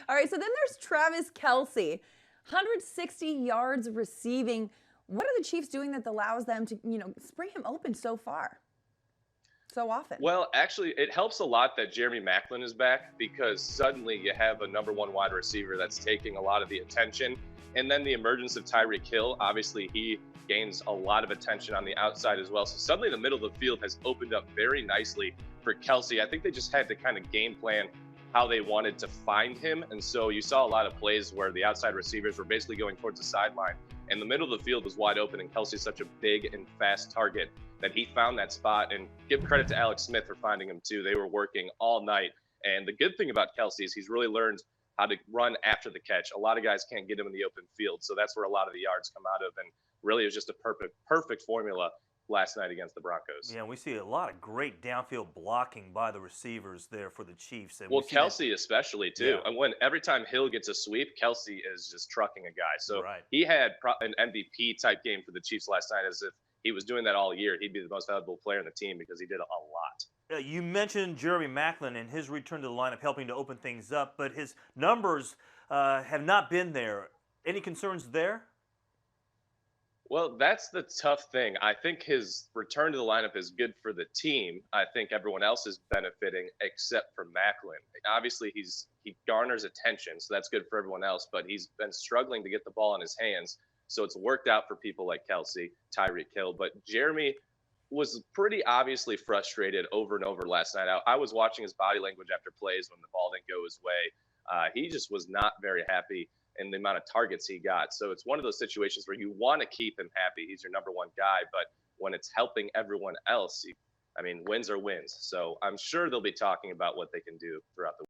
All right, so then there's Travis Kelce, 160 yards receiving. What are the Chiefs doing that allows them to, spring him open so far, so often? Well, actually, it helps a lot that Jeremy Maclin is back because suddenly you have a number one wide receiver that's taking a lot of the attention. And then the emergence of Tyreek Hill, obviously, he gains a lot of attention on the outside as well. So suddenly the middle of the field has opened up very nicely for Kelce. I think they just had to kind of game plan how they wanted to find him. And so you saw a lot of plays where the outside receivers were basically going towards the sideline and the middle of the field was wide open. And Kelsey's such a big and fast target that he found that spot. And give credit to Alex Smith for finding him too. They were working all night. And the good thing about Kelsey is he's really learned how to run after the catch. A lot of guys can't get him in the open field. So that's where a lot of the yards come out of. And really, it was just a perfect formula last night against the Broncos. Yeah, we see a lot of great downfield blocking by the receivers there for the Chiefs. And Well, Kelce especially too. Yeah. And when every time Hill gets a sweep, Kelce is just trucking a guy. So Right. he had an MVP type game for the Chiefs last night, as if he was doing that all year. He'd be the most valuable player in the team because he did a lot. You mentioned Jeremy Maclin and his return to the lineup helping to open things up, but his numbers have not been there. Any concerns there? Well, that's the tough thing. I think his return to the lineup is good for the team. I think everyone else is benefiting except for Macklin. Obviously, he garners attention, so that's good for everyone else, but he's been struggling to get the ball in his hands. So it's worked out for people like Kelce, Tyreek Hill, but Jeremy was pretty obviously frustrated over and over last night. I was watching his body language after plays when the ball didn't go his way. He just was not very happy in the amount of targets he got. So it's one of those situations where you want to keep him happy. He's your number one guy, but when it's helping everyone else, wins are wins. So I'm sure they'll be talking about what they can do throughout the